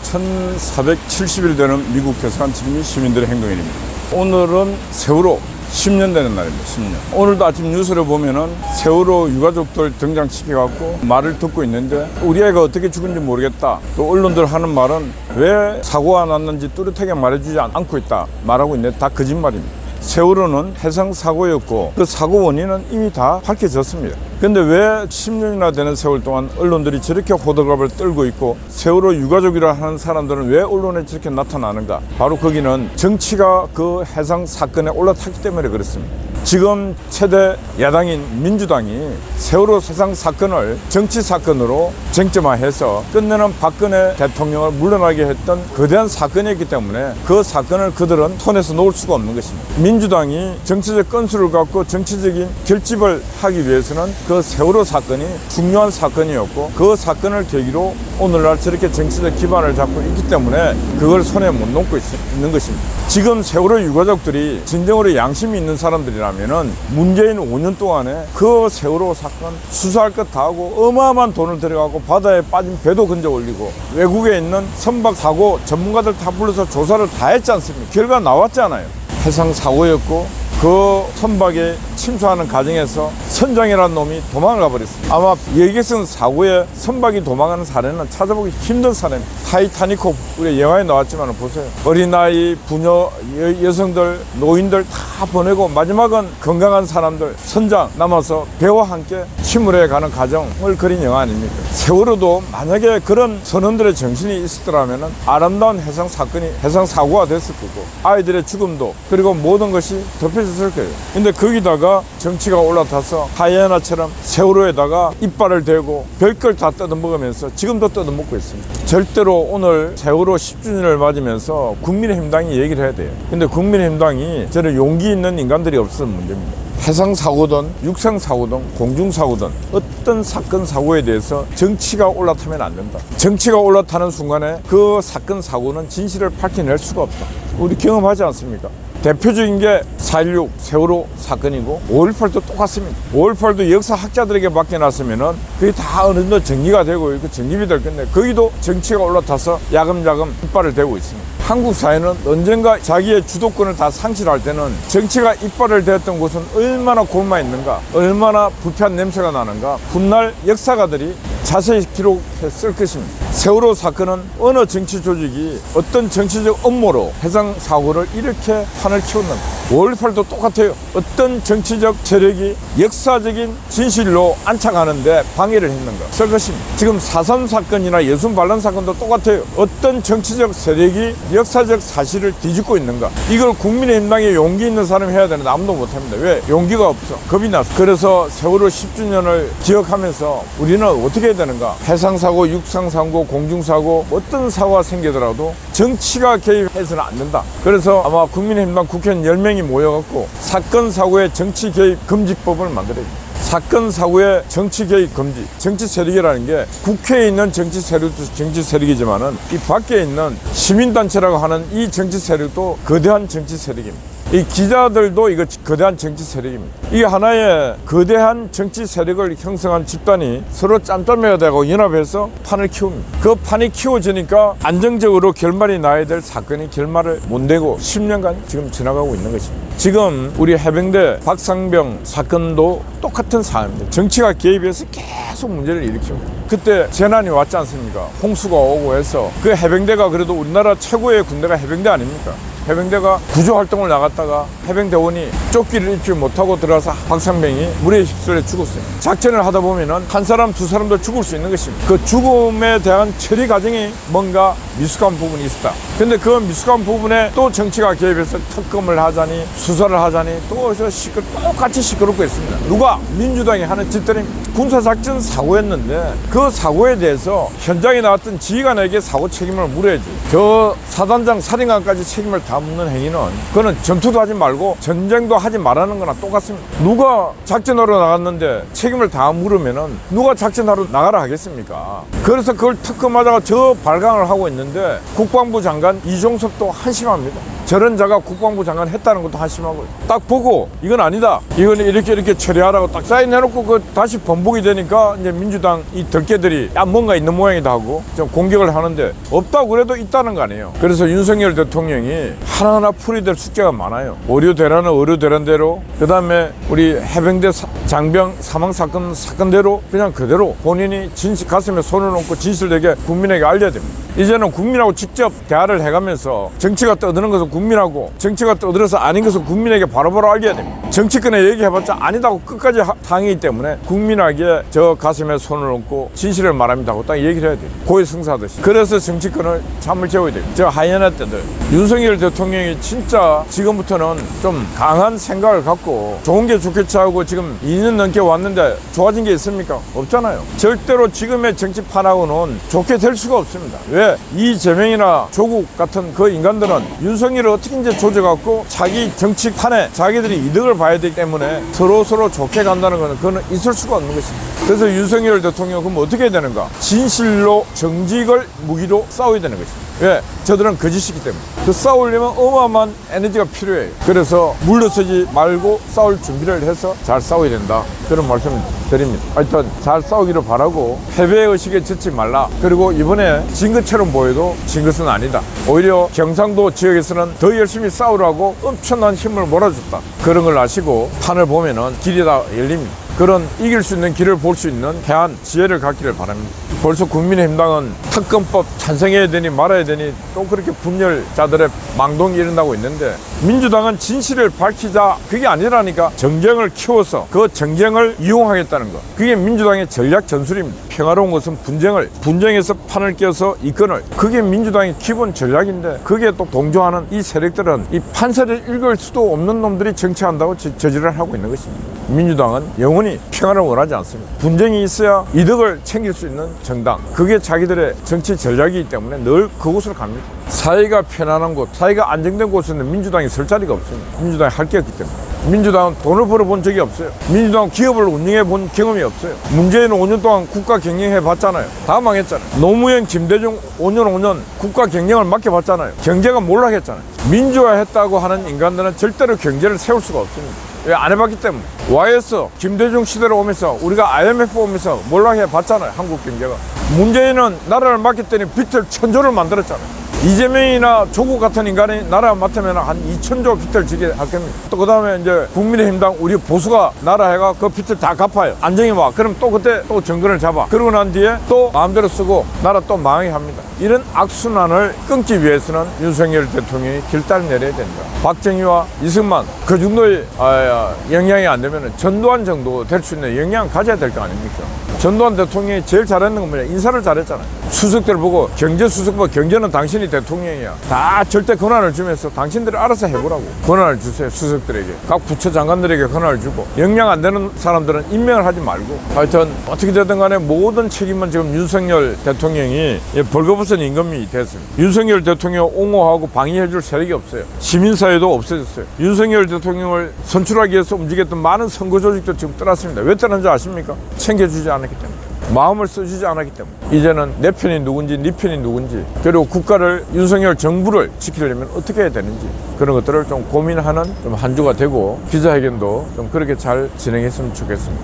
1470일 되는 미국 괴사한 지금이 시민들의 행동일입니다. 오늘은 세월호 10년 되는 날입니다. 10년. 오늘도 아침 뉴스를 보면은 세월호 유가족들 등장시켜갖고 말을 듣고 있는데 우리 애가 어떻게 죽은지 모르겠다. 또 언론들 하는 말은 왜 사고가 났는지 뚜렷하게 말해주지 않고 있다 말하고 있는데 다 거짓말입니다. 세월호는 해상사고였고 그 사고 원인은 이미 다 밝혀졌습니다. 근데 왜 10년이나 되는 세월 동안 언론들이 저렇게 호들갑을 떨고 있고 세월호 유가족이라 하는 사람들은 왜 언론에 저렇게 나타나는가? 바로 거기는 정치가 그 해상 사건에 올라탔기 때문에 그렇습니다. 지금 최대 야당인 민주당이 세월호 해상 사건을 정치 사건으로 쟁점화해서 끝내는 박근혜 대통령을 물러나게 했던 거대한 사건이었기 때문에 그 사건을 그들은 손에서 놓을 수가 없는 것입니다. 민주당이 정치적 건수를 갖고 정치적인 결집을 하기 위해서는 그 세월호 사건이 중요한 사건이었고 그 사건을 계기로 오늘날 저렇게 정치적 기반을 잡고 있기 때문에 그걸 손에 못 놓고 있는 것입니다. 지금 세월호 유가족들이 진정으로 양심이 있는 사람들이라면은 문재인 5년 동안에 그 세월호 사건 수사할 것 다 하고 어마어마한 돈을 들여가고 바다에 빠진 배도 건져 올리고 외국에 있는 선박 사고 전문가들 다 불러서 조사를 다 했지 않습니까? 결과 나왔잖아요. 해상 사고였고 그 선박에 침수하는 과정에서 선장이라는 놈이 도망을 가버렸습니다. 아마 여객선 사고에 선박이 도망가는 사례는 찾아보기 힘든 사례입니다. 타이타닉호 우리 영화에 나왔지만 보세요. 어린아이, 부녀, 여성들, 노인들 다 보내고 마지막은 건강한 사람들, 선장 남아서 배와 함께 침몰해 가는 과정을 그린 영화 아닙니까? 세월호도 만약에 그런 선원들의 정신이 있었더라면 아름다운 해상 사건이 해상 사고가 됐을 거고 아이들의 죽음도 그리고 모든 것이 덮여졌을 거예요. 근데 거기다가 정치가 올라타서 하이에나처럼 세월호에다가 이빨을 대고 별걸 다 뜯어먹으면서 지금도 뜯어먹고 있습니다. 절대로 오늘 세월호 10주년을 맞으면서 국민의힘당이 얘기를 해야 돼요. 근데 국민의힘당이 저는 용기 있는 인간들이 없어서 문제입니다. 해상사고든 육상사고든 공중사고든 어떤 사건 사고에 대해서 정치가 올라타면 안 된다. 정치가 올라타는 순간에 그 사건 사고는 진실을 밝혀낼 수가 없다. 우리 경험하지 않습니까? 대표적인 게 4.16 세월호 사건이고 5.18도 똑같습니다. 5.18도 역사학자들에게 맡겨놨으면은 그게 다 어느 정도 정리가 되고 있고 정립이 될 건데 거기도 정치가 올라타서 야금야금 이빨을 대고 있습니다. 한국 사회는 언젠가 자기의 주도권을 다 상실할 때는 정치가 이빨을 대었던 곳은 얼마나 곪아있는가, 얼마나 불쾌한 냄새가 나는가 훗날 역사가들이 자세히 기록했을 것입니다. 세월호 사건은 어느 정치 조직이 어떤 정치적 업무로 해상사고를 이렇게 판을 키웠는가. 5.18도 똑같아요. 어떤 정치적 세력이 역사적인 진실로 안착하는데 방해를 했는가 쓸 것입니다. 지금 4.3 사건이나 예순 반란 사건도 똑같아요. 어떤 정치적 세력이 역사적 사실을 뒤집고 있는가. 이걸 국민의힘당에 용기 있는 사람이 해야 되는데 아무도 못합니다. 왜? 용기가 없어. 겁이 났어. 그래서 세월호 10주년을 기억하면서 우리는 어떻게 해야 되는가. 해상사고, 육상사고, 공중사고 어떤 사고가 생기더라도 정치가 개입해서는 안 된다. 그래서 아마 국민의힘당 국회의원 10명이 모여갖고 사건 사고의 정치 개입 금지법을 만들어야 됩니다. 사건 사고의 정치 개입 금지. 정치 세력이라는 게 국회에 있는 정치 세력도 정치 세력이지만은 이 밖에 있는 시민단체라고 하는 이 정치 세력도 거대한 정치 세력입니다. 이 기자들도 이거 거대한 정치 세력입니다. 이 하나의 거대한 정치 세력을 형성한 집단이 서로 짬짬이가 되고 연합해서 판을 키웁니다. 그 판이 키워지니까 안정적으로 결말이 나야 될 사건이 결말을 못 내고 10년간 지금 지나가고 있는 것입니다. 지금 우리 해병대 박상병 사건도 똑같은 사안입니다. 정치가 개입해서 계속 문제를 일으킵니다. 그때 재난이 왔지 않습니까? 홍수가 오고 해서 그 해병대가 그래도 우리나라 최고의 군대가 해병대 아닙니까? 해병대가 구조활동을 나갔다가 해병대원이 조끼를 입지 못하고 들어가서 박상병이 물에 휩쓸려 죽었어요. 작전을 하다 보면은 한 사람 두 사람도 죽을 수 있는 것입니다. 그 죽음에 대한 처리 과정이 뭔가 미숙한 부분이 있었다. 근데 그 미숙한 부분에 또 정치가 개입해서 특검을 하자니 수사를 하자니 또 똑같이 시끄럽고 있습니다. 누가? 민주당이 하는 짓들이 군사작전 사고였는데 그 사고에 대해서 현장에 나왔던 지휘관에게 사고 책임을 물어야지. 저 사단장 사령관까지 책임을 다 묻는 행위는 그거는 전투도 하지 말고 전쟁도 하지 말라는 거나 똑같습니다. 누가 작전하러 나갔는데 책임을 다 물으면은 누가 작전하러 나가라 하겠습니까? 그래서 그걸 특검하다가 저 발광을 하고 있는데 국방부 장관 이종섭도 한심합니다. 저런 자가 국방부 장관 했다는 것도 한심하고요. 딱 보고 이건 아니다, 이건 이렇게 처리하라고 딱 사인해놓고 그 다시 번복이 되니까 이제 민주당 이 덜개들이 뭔가 있는 모양이다 하고 좀 공격을 하는데, 없다고 그래도 있다는 거 아니에요. 그래서 윤석열 대통령이 하나하나 풀이 될 숙제가 많아요. 의료대란은 의료대란대로, 그 다음에 우리 해병대 장병 사망 사건대로 그냥 그대로 본인이 가슴에 손을 얹고 진실되게 국민에게 알려야 됩니다. 이제는 국민하고 직접 대화를 해가면서 정치가 떠드는 것은 국민하고, 정치가 떠들어서 아닌 것은 국민에게 바로바로 알려야 됩니다. 정치권에 얘기해봤자 아니다고 끝까지 항의이기 때문에 국민에게 저 가슴에 손을 얹고 진실을 말합니다 하고 딱 얘기를 해야 돼요. 고해성사하듯이. 그래서 정치권을 잠을 재워야 돼요. 저 하이에나 때들 윤석열 대통령이 진짜 지금부터는 좀 강한 생각을 갖고 좋은 게 좋겠지 하고 지금 2년 넘게 왔는데 좋아진 게 있습니까? 없잖아요. 절대로 지금의 정치판하고는 좋게 될 수가 없습니다. 왜? 이재명이나 조국 같은 그 인간들은 윤석열을 어떻게 이제 조져갖고 자기 정치판에 자기들이 이득을 봐야 되기 때문에 서로 좋게 간다는 것은 그거는 있을 수가 없는 것입니다. 그래서 윤석열 대통령 그럼 어떻게 해야 되는가? 진실로 정직을 무기로 싸워야 되는 것입니다. 왜? 저들은 거짓이기 때문에. 그 싸우려면 어마어마한 에너지가 필요해요. 그래서 물러서지 말고 싸울 준비를 해서 잘 싸워야 된다, 그런 말씀을 드립니다. 하여튼 잘 싸우기를 바라고 패배의식에 젖지 말라. 그리고 이번에 진 것처럼 보여도 진 것은 아니다. 오히려 경상도 지역에서는 더 열심히 싸우라고 엄청난 힘을 몰아줬다. 그런 걸 아시고 판을 보면은 길이 다 열립니다. 그런 이길 수 있는 길을 볼 수 있는 대안, 지혜를 갖기를 바랍니다. 벌써 국민의힘당은 특검법 찬성해야 되니 말아야 되니 또 그렇게 분열자들의 망동이 일어나고 있는데, 민주당은 진실을 밝히자, 그게 아니라니까. 정쟁을 키워서 그 정쟁을 이용하겠다는 것, 그게 민주당의 전략 전술입니다. 평화로운 것은 분쟁에서 판을 껴서 이권을, 그게 민주당의 기본 전략인데, 그게 또 동조하는 이 세력들은 이 판세를 읽을 수도 없는 놈들이 정치한다고 저지를 하고 있는 것입니다. 민주당은 영원히 평화를 원하지 않습니다. 분쟁이 있어야 이득을 챙길 수 있는 정당, 그게 자기들의 정치 전략이기 때문에 늘 그곳을 갑니다. 사회가 편안한 곳, 사회가 안정된 곳에는 민주당이 설 자리가 없습니다. 민주당이 할 게 없기 때문에. 민주당은 돈을 벌어본 적이 없어요. 민주당은 기업을 운영해 본 경험이 없어요. 문재인은 5년 동안 국가 경영해 봤잖아요. 다 망했잖아요. 노무현, 김대중 5년 국가 경영을 맡겨봤잖아요. 경제가 몰락했잖아요. 민주화했다고 하는 인간들은 절대로 경제를 세울 수가 없습니다. 왜? 안 해봤기 때문에. YS 김대중 시대로 오면서 우리가 IMF 오면서 몰락해 봤잖아요. 한국 경제가. 문재인은 나라를 맡겼더니 빚을 1000조를 만들었잖아요. 이재명이나 조국 같은 인간이 나라 맡으면 한 2000조 빚을 지게 할 겁니다. 또 그 다음에 이제 국민의힘당 우리 보수가 나라 해가 그 빚을 다 갚아요. 안정이 와. 그럼 또 그때 또 정권을 잡아. 그러고 난 뒤에 또 마음대로 쓰고 나라 또 망하게 합니다. 이런 악순환을 끊기 위해서는 윤석열 대통령이 길다를 내려야 된다. 박정희와 이승만 그 정도의 영향이 안 되면 전두환 정도 될 수 있는 영향을 가져야 될 거 아닙니까? 전두환 대통령이 제일 잘했는 건 뭐냐? 인사를 잘했잖아요. 수석들 보고 경제수석보 경제는 당신이 대통령이야. 다 절대 권한을 주면서 당신들이 알아서 해보라고 권한을 주세요. 수석들에게, 각 부처 장관들에게 권한을 주고, 영향 안 되는 사람들은 임명을 하지 말고. 하여튼 어떻게 되든 간에 모든 책임은 지금 윤석열 대통령이 벌거벗은 임금이 됐습니다. 윤석열 대통령 옹호하고 방해해줄 세력이 없어요. 시민사회도 없어졌어요. 윤석열 대통령을 선출하기 위해서 움직였던 많은 선거 조직도 지금 떠났습니다. 왜 떠났는지 아십니까? 챙겨주지 않았기 때문에. 마음을 써주지 않았기 때문에. 이제는 내 편이 누군지 네 편이 누군지, 그리고 국가를, 윤석열 정부를 지키려면 어떻게 해야 되는지, 그런 것들을 좀 고민하는 좀 한 주가 되고, 기자회견도 좀 그렇게 잘 진행했으면 좋겠습니다.